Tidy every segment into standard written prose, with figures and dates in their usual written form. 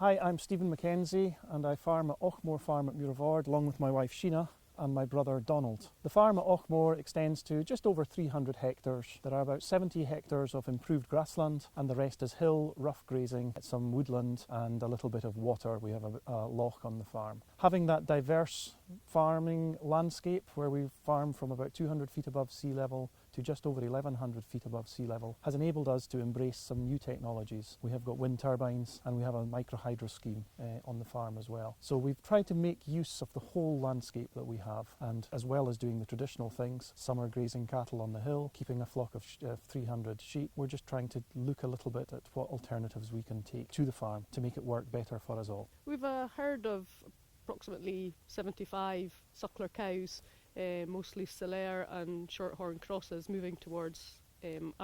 Hi, I'm Sheena Mackenzie and I farm at Auchmore Farm at Muir of Ord along with my wife Sheena and my brother Donald. The farm at Auchmore extends to just over 300 hectares. There are about 70 hectares of improved grassland and the rest is hill, rough grazing, some woodland and a little bit of water. We have a loch on the farm. Having that diverse farming landscape where we farm from about 200 feet above sea level to just over 1100 feet above sea level has enabled us to embrace some new technologies. We have got wind turbines and we have a microhydro scheme on the farm as well. So we've tried to make use of the whole landscape that we have, and as well as doing the traditional things, summer grazing cattle on the hill, keeping a flock of 300 sheep, we're just trying to look a little bit at what alternatives we can take to the farm to make it work better for us all. We've a herd of approximately 75 suckler cows, mostly Salers and Shorthorn crosses, moving towards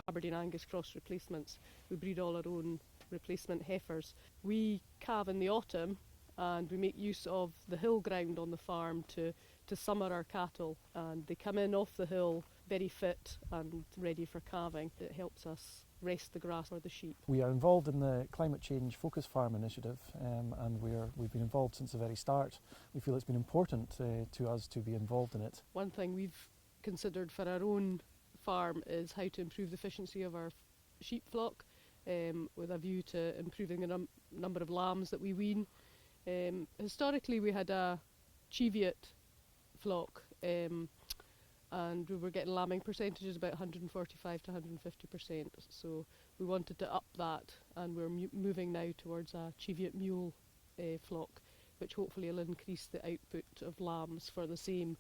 Aberdeen Angus cross replacements. We breed all our own replacement heifers. We calve in the autumn and we make use of the hill ground on the farm to summer our cattle, and they come in off the hill very fit and ready for calving. It helps us rest the grass for the sheep. We are involved in the Climate Change Focus Farm initiative and we've been involved since the very start. We feel it's been important to us to be involved in it. One thing we've considered for our own farm is how to improve the efficiency of our sheep flock, with a view to improving the number of lambs that we wean. Historically we had a Cheviot flock, and we were getting lambing percentages about 145 to 150%, so we wanted to up that, and we're moving now towards a Cheviot mule flock, which hopefully will increase the output of lambs for the same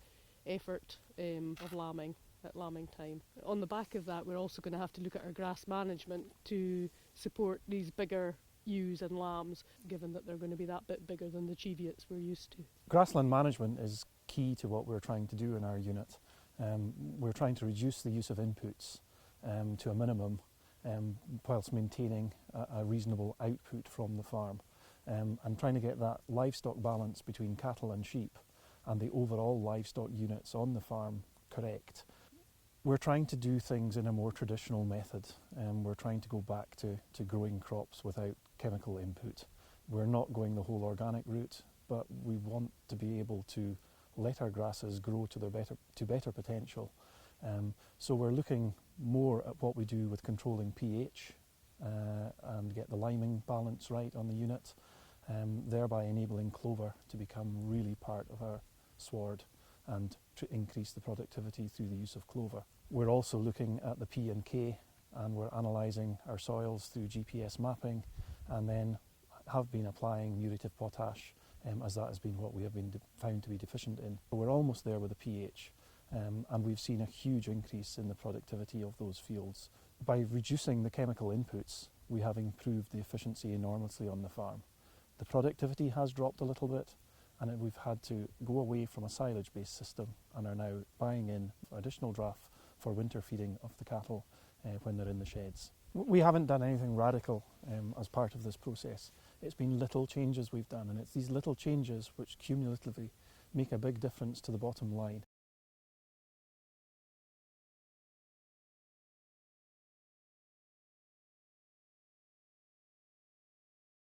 effort of lambing at lambing time. On the back of that, we're also going to have to look at our grass management to support these bigger ewes and lambs, given that they're going to be that bit bigger than the Cheviots we're used to. Grassland management is key to what we're trying to do in our unit. We're trying to reduce the use of inputs to a minimum whilst maintaining a reasonable output from the farm, and trying to get that livestock balance between cattle and sheep and the overall livestock units on the farm correct. We're trying to do things in a more traditional method, and we're trying to go back to growing crops without chemical input. We're not going the whole organic route, but we want to be able to let our grasses grow to better potential. So we're looking more at what we do with controlling pH and get the liming balance right on the unit, thereby enabling clover to become really part of our sward and to increase the productivity through the use of clover. We're also looking at the P and K, and we're analysing our soils through GPS mapping, and then have been applying muriative potash, as that has been what we have been found to be deficient in. We're almost there with the pH, and we've seen a huge increase in the productivity of those fields. By reducing the chemical inputs, we have improved the efficiency enormously on the farm. The productivity has dropped a little bit, and we've had to go away from a silage-based system and are now buying in additional draff for winter feeding of the cattle when they're in the sheds. We haven't done anything radical as part of this process. It's been little changes we've done, and it's these little changes which cumulatively make a big difference to the bottom line.